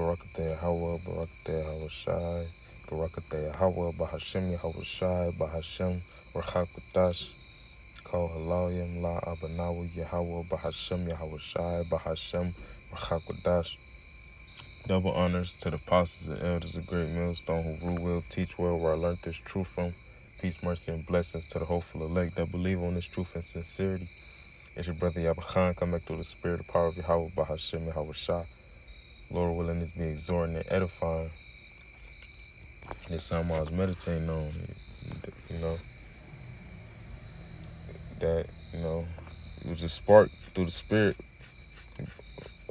Barakateh Hawa, Barakateh Hawa Shai, Barakateh Hawa, Bahashem Yahweh Shai, Bahashem Rachakudash, Kol Halayim La Abanawa Yahweh, Bahashem Yahweh Shai, Bahashem Rachakudash. Double honors to the apostles and elders of Great Millstone who rule well, teach well, where I learned this truth from. Peace, mercy, and blessings to the hopeful elect that believe on this truth and sincerity. It's your brother Yabachan, come back through the spirit, the power of Yahweh, Bahashem Yahweh Shai. Lord willing, this be exhorting and edifying. This time I was meditating on, that, it was just sparked through the spirit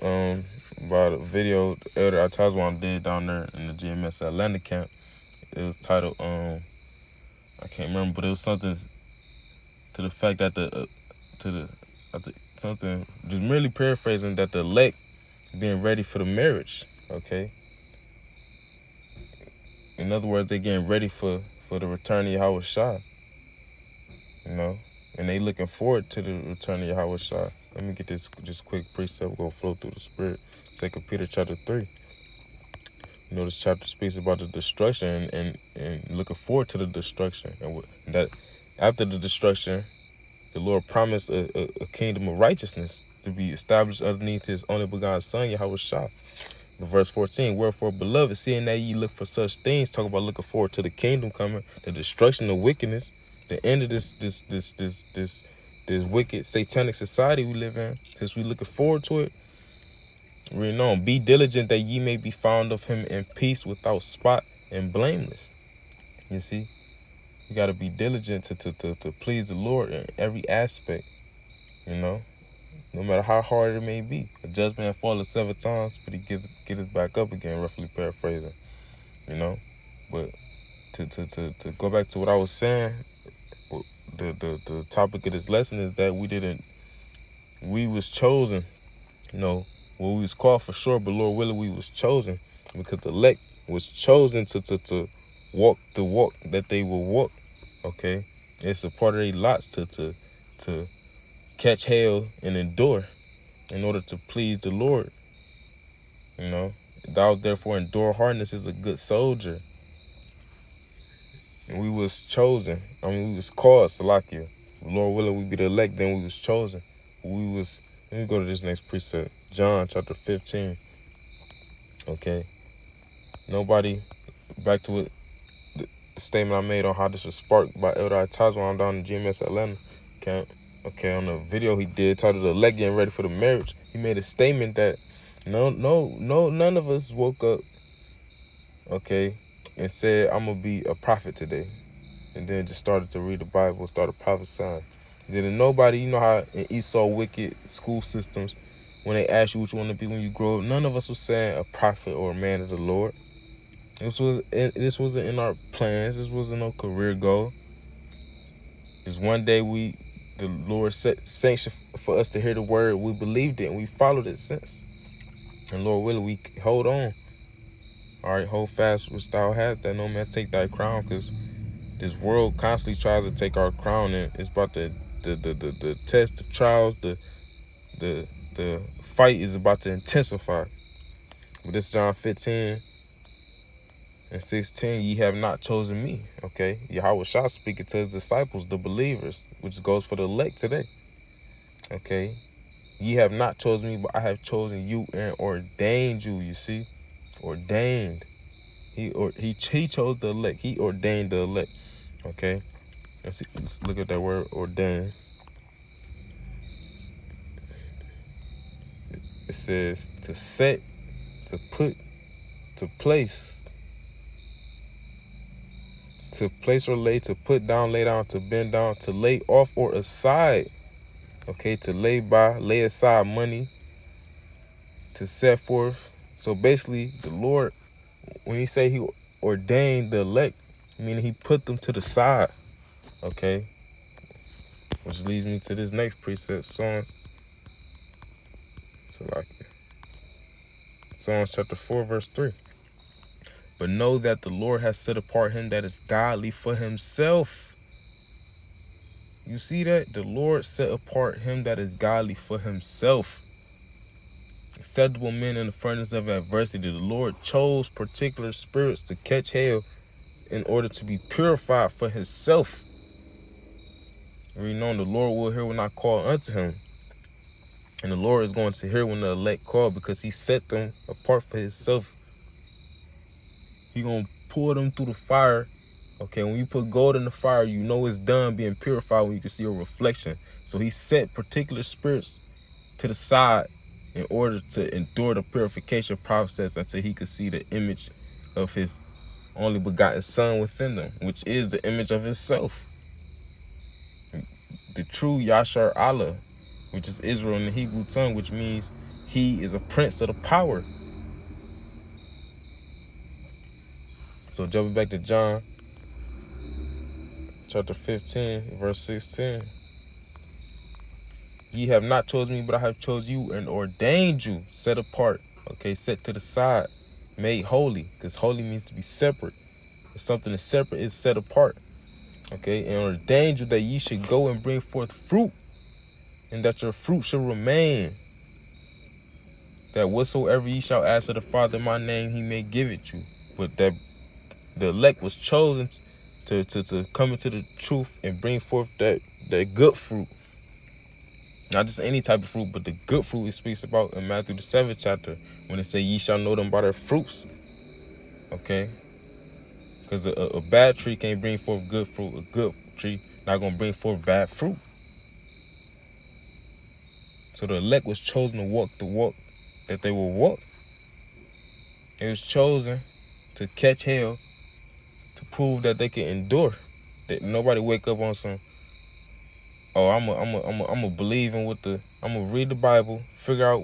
by the video the Elder Atazwan did down there in the GMS Atlanta camp. It was titled, I can't remember, but it was something to the fact that something, just merely paraphrasing, that the elect being ready for the marriage, okay? In other words, they getting ready for the return of Yahweh Shai, and they looking forward to the return of Yahweh Shai. Let me get this just quick precept. We're going to flow through the spirit. 2 Peter chapter 3. This chapter speaks about the destruction and looking forward to the destruction. And that after the destruction, the Lord promised a kingdom of righteousness to be established underneath his only begotten Son, Yahweh Shai. Verse 14, wherefore, beloved, seeing that ye look for such things, talk about looking forward to the kingdom coming, the destruction of wickedness, the end of this wicked satanic society we live in. Since we looking forward to it, read on. Be diligent that ye may be found of him in peace, without spot and blameless. You see, you got to be diligent to please the Lord in every aspect. No matter how hard it may be. A just man falleth 7 times, but he get us back up again, roughly paraphrasing. But to go back to what I was saying, the topic of this lesson is that we was chosen, well, we was called for sure, but Lord willing, we was chosen because the elect was chosen to walk the walk that they will walk, okay? It's a part of their lots to catch hell and endure in order to please the Lord. Thou therefore endure hardness as a good soldier. And we was chosen. We was called, Salakia. Lord willing, we be the elect, then we was chosen. Let me go to this next precept. John chapter 15. Okay. Back to what the statement I made on how this was sparked by Elder Atazwan down in GMS Atlanta camp. Okay, on the video he did titled "The Elect Getting Ready for the Marriage," he made a statement that none of us woke up, okay, and said, I'm gonna be a prophet today, and then just started to read the Bible, started prophesying. Then nobody, how in Esau wicked school systems, when they ask you what you want to be when you grow up, none of us was saying a prophet or a man of the Lord. This wasn't in our plans. This wasn't no career goal. Just one day the Lord sanctioned for us to hear the word. We believed it and we followed it since. And Lord willing, we hold on. All right, hold fast which thou hast, that no man take thy crown, because this world constantly tries to take our crown, and it's about the test, the trials, the fight is about to intensify. But this John 15 and 16, ye have not chosen me. Okay, Yahweh Shah speaking to his disciples, the believers, which goes for the elect today. Okay, ye have not chosen me, but I have chosen you and ordained you. You see, ordained. He chose the elect. He ordained the elect. Okay, let's look at that word ordained. It says to set, to put, to place or lay, to put down, lay down, to bend down, to lay off or aside. Okay, to lay aside money, to set forth. So basically, the Lord, when he say he ordained the elect, meaning he put them to the side. Okay, which leads me to this next precept, Psalms chapter 4, verse 3. But know that the Lord has set apart him that is godly for himself. You see that? The Lord set apart him that is godly for himself. acceptable men in the furnace of adversity. The Lord chose particular spirits to catch hell in order to be purified for himself. We know the Lord will hear when I call unto him. And the Lord is going to hear when the elect call, because he set them apart for himself. He going to pull them through the fire. Okay, when you put gold in the fire, you know it's done being purified when you can see a reflection. So he set particular spirits to the side in order to endure the purification process until he could see the image of his only begotten son within them, which is the image of himself. The true Yashar Allah, which is Israel in the Hebrew tongue, which means he is a prince of the power. So jumping back to John chapter 15, verse 16. Ye have not chosen me, but I have chosen you and ordained you, set apart, okay, set to the side, made holy, because holy means to be separate. If something is separate, it's set apart, okay, and ordained you that ye should go and bring forth fruit, and that your fruit shall remain, that whatsoever ye shall ask of the Father in my name, he may give it you. But that the elect was chosen to come into the truth and bring forth that good fruit. Not just any type of fruit, but the good fruit it speaks about in Matthew the 7th chapter, when it say ye shall know them by their fruits. Okay? Because a bad tree can't bring forth good fruit. A good tree not going to bring forth bad fruit. So the elect was chosen to walk the walk that they will walk. It was chosen to catch hell, to prove that they can endure. That nobody wake up on some, oh, I'm a believe in what the, I'm gonna read the Bible, figure out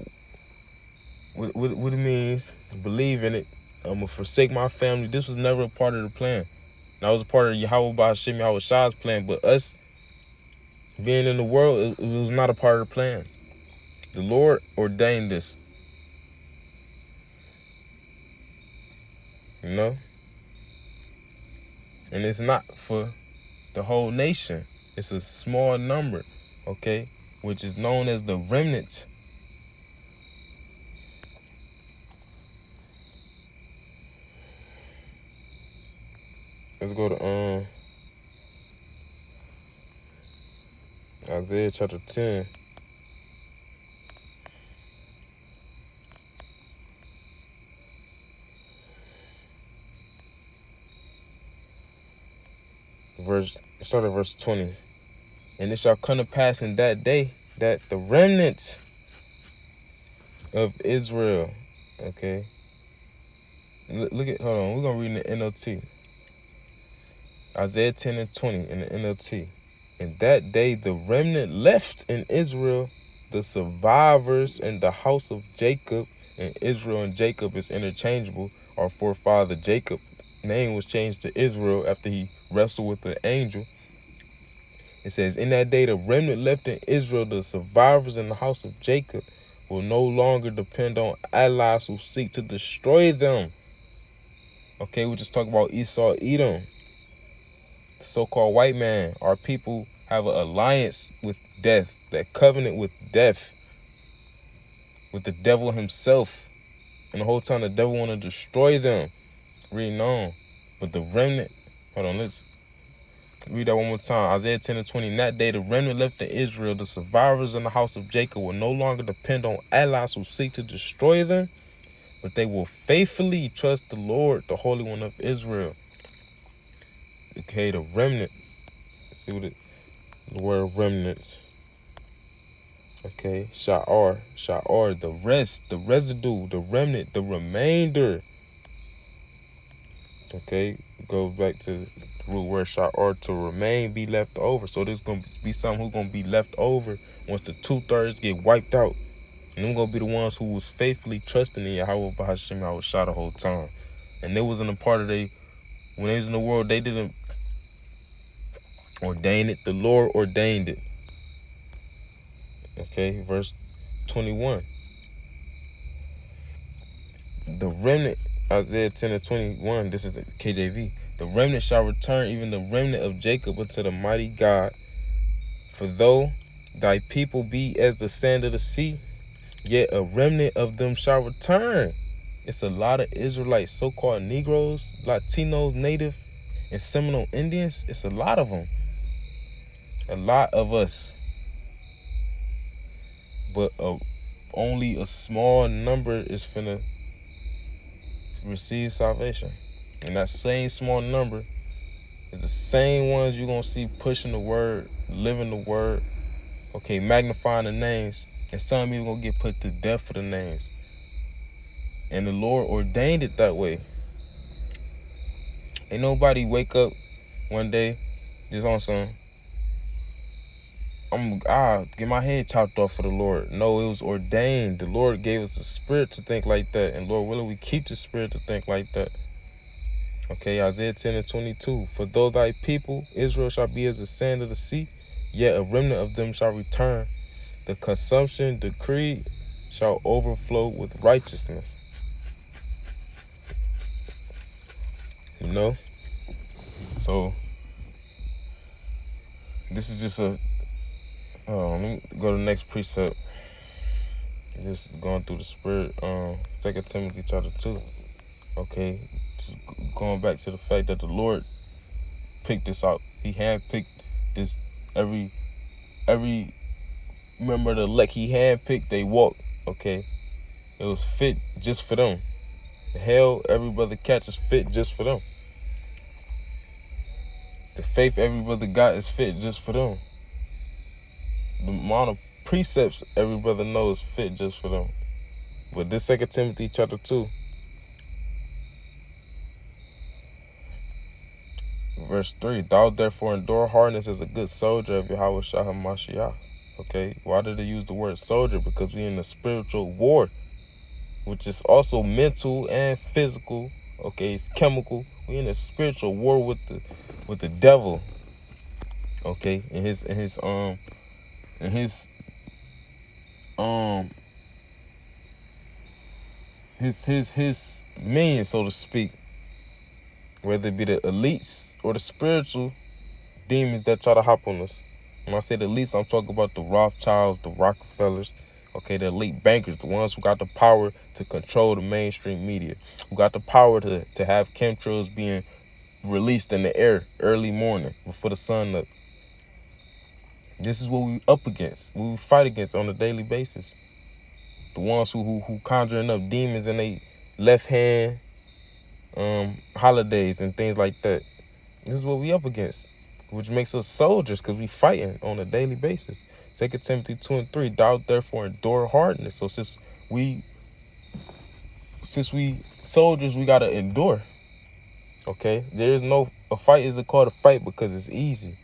what it means, believe in it. I'm gonna forsake my family. This was never a part of the plan. That was a part of Yahweh Ba'ashim Yahweh Shah's plan, but us being in the world, it was not a part of the plan. The Lord ordained this. You know? And it's not for the whole nation. It's a small number, okay? Which is known as the remnants. Let's go to Isaiah chapter 10. Start at verse 20. And it shall come to pass in that day that the remnants of Israel, okay? Look at, hold on, we're going to read in the NLT. Isaiah 10 and 20 in the NLT. In that day the remnant left in Israel, the survivors in the house of Jacob, and Israel and Jacob is interchangeable. Our forefather Jacob name was changed to Israel after he wrestled with the angel. It says, in that day the remnant left in Israel, the survivors in the house of Jacob, will no longer depend on allies who seek to destroy them. Okay, we just talked about Esau, Edom, the so-called white man. Our people have an alliance with death, that covenant with death, with the devil himself. And the whole time the devil want to destroy them. Reading on. But the remnant, hold on, let's read that one more time. Isaiah 10 and 20. In that day the remnant left in Israel, the survivors in the house of Jacob, will no longer depend on allies who seek to destroy them, but they will faithfully trust the Lord, the Holy One of Israel. Okay, the remnant. Let's see what the word remnants. Okay, Sha'ar, the rest, the residue, the remnant, the remainder. Okay, go back to the root word Sha'ar, to remain, be left over. So there's going to be some who's going to be left over once the 2/3 get wiped out. And them going to be the ones who was faithfully trusting in Yahweh Ba'ashim Yahweh Shah the whole time. And they wasn't a part of when they was in the world, they didn't ordain it. The Lord ordained it. Okay, verse 21. The remnant, Isaiah 10 and 21, this is KJV. The remnant shall return, even the remnant of Jacob, unto the mighty God. For though thy people be as the sand of the sea, yet a remnant of them shall return. It's a lot of Israelites, so-called Negroes, Latinos, Native, and Seminole Indians. It's a lot of them. A lot of us. But only a small number is finna receive salvation. And that same small number is the same ones you're going to see pushing the word, living the word, okay, magnifying the names. And some people going to get put to death for the names. And the Lord ordained it that way. Ain't nobody wake up one day just on some, get my head chopped off for the Lord. No, it was ordained. The Lord gave us the spirit to think like that. And Lord willing, we keep the spirit to think like that. Okay, Isaiah 10:22. For though thy people, Israel, shall be as the sand of the sea, yet a remnant of them shall return. The consumption decreed shall overflow with righteousness. You know? So, this is just a... let me go to the next precept. Just going through the spirit. 2 Timothy chapter 2. Okay, just going back to the fact that the Lord picked this out. He handpicked this. Every member of the elect he handpicked, they walked. Okay, it was fit just for them. The hell every brother catches fit just for them. The faith every brother got is fit just for them. The amount of precepts every brother knows is fit just for them. But this 2 Timothy chapter 2, verse 3, thou therefore endure hardness as a good soldier of Yahweh Shah HaMashiach. Okay, why did they use the word soldier? Because we're in a spiritual war, which is also mental and physical. Okay, it's chemical. We're in a spiritual war with the devil. Okay, and his minions, so to speak, whether it be the elites or the spiritual demons that try to hop on us. When I say the elites, I'm talking about the Rothschilds, the Rockefellers, okay, the elite bankers, the ones who got the power to control the mainstream media, who got the power to have chemtrails being released in the air early morning before the sun up. This is what we up against, what we fight against on a daily basis. The ones who conjuring up demons in their left hand, holidays and things like that. This is what we up against, which makes us soldiers, because we fighting on a daily basis. 2 Timothy 2:3, thou therefore endure hardness. So since we soldiers, we gotta endure. Okay, a fight isn't called a fight because it's easy.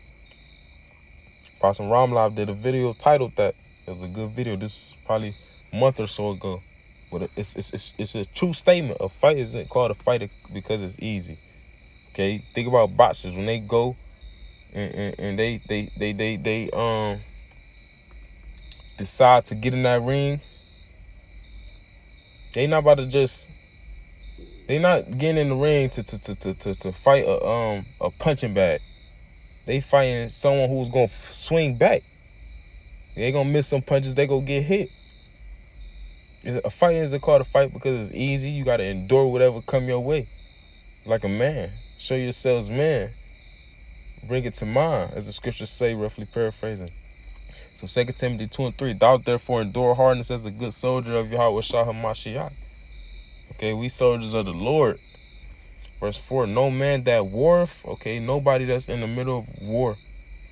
Apostle Ramlov did a video titled that. It was a good video. This was probably a month or so ago. But it's a true statement. A fight isn't called a fight because it's easy. Okay, think about boxers when they go and they decide to get in that ring. They not about to just. They not getting in the ring to fight a punching bag. They fighting someone who's gonna swing back. They gonna miss some punches. They gonna get hit. A fight isn't called a fight because it's easy. You gotta endure whatever come your way, like a man. Show yourselves man. Bring it to mind, as the scriptures say, roughly paraphrasing. So 2 Timothy 2:3, thou therefore endure hardness as a good soldier of Yahweh Shah HaMashiach. Okay, we soldiers of the Lord. Verse 4, no man that warreth, okay, nobody that's in the middle of war,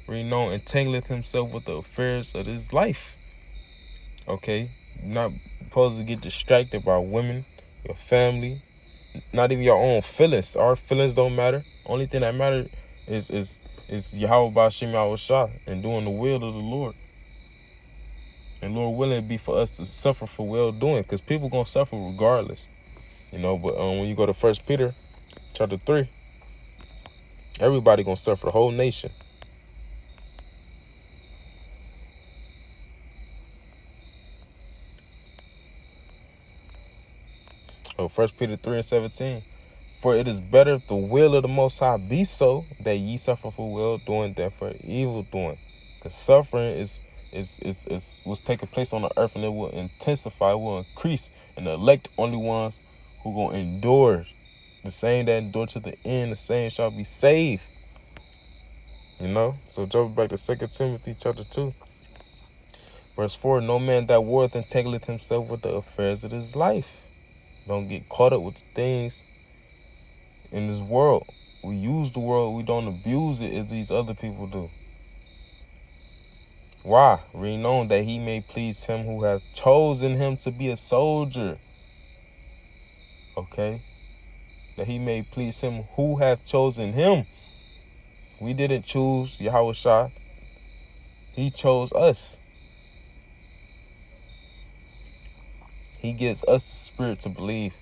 entangleth himself with the affairs of his life. Okay, not supposed to get distracted by women, your family, not even your own feelings. Our feelings don't matter. Only thing that matters is Yahweh B'Shem Yahweh Shah and doing the will of the Lord. And Lord willing, it be for us to suffer for well doing, because people gonna suffer regardless. You know, but when you go to 1 Peter chapter 3, everybody gonna suffer, the whole nation. Oh, 1 Peter 3:17. For it is better if the will of the Most High be so, that ye suffer for well doing than for evil doing. Because suffering is It's what's taking place on the earth, and it will intensify, it will increase, and the elect only ones who gonna endure. The same that endure to the end, the same shall be saved. You know? So jump back to 2 Timothy chapter 2. Verse 4, no man that warreth entangleth himself with the affairs of his life. Don't get caught up with the things in this world. We use the world, we don't abuse it as these other people do. Why? Renown that he may please him who hath chosen him to be a soldier. Okay? That he may please him who hath chosen him. We didn't choose Yahweh Shah. He chose us. He gives us the spirit to believe.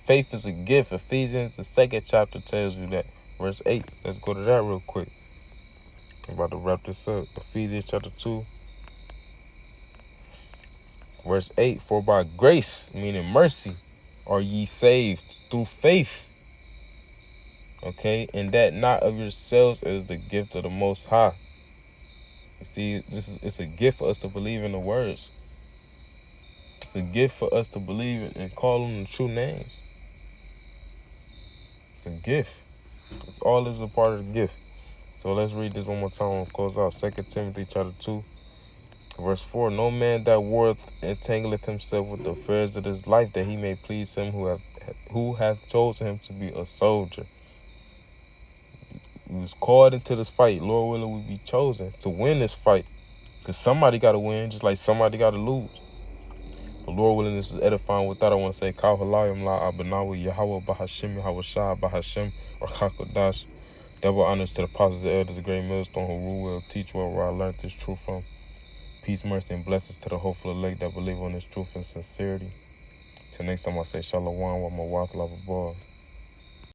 Faith is a gift. Ephesians, the 2nd chapter, tells you that. Verse 8. Let's go to that real quick. I'm about to wrap this up. Ephesians chapter 2. Verse 8. For by grace, meaning mercy, are ye saved through faith. Okay? And that not of yourselves is the gift of the Most High. You see, it's a gift for us to believe in the words. It's a gift for us to believe in and call them the true names. It's a gift. It's all is a part of the gift. So let's read this one more time and close out. 2 Timothy chapter 2, verse 4. No man that warreth entangleth himself with the affairs of his life, that he may please him who hath chosen him to be a soldier. We was called into this fight. Lord willing, we be chosen to win this fight. Because somebody got to win, just like somebody got to lose. But Lord willing, this is edifying. With that, I want to say, Kal Halayim La Abanawi Yahweh Bahashim Yahweh Shah Bahashim or Chakodash. Double honors to the apostles, the elders, the great millstone who rule well, teach well, where I learned this truth from. Peace, mercy, and blessings to the hopeful elect that believe on this truth and sincerity. Till next time, I say Shalom, wa Mawat, love above.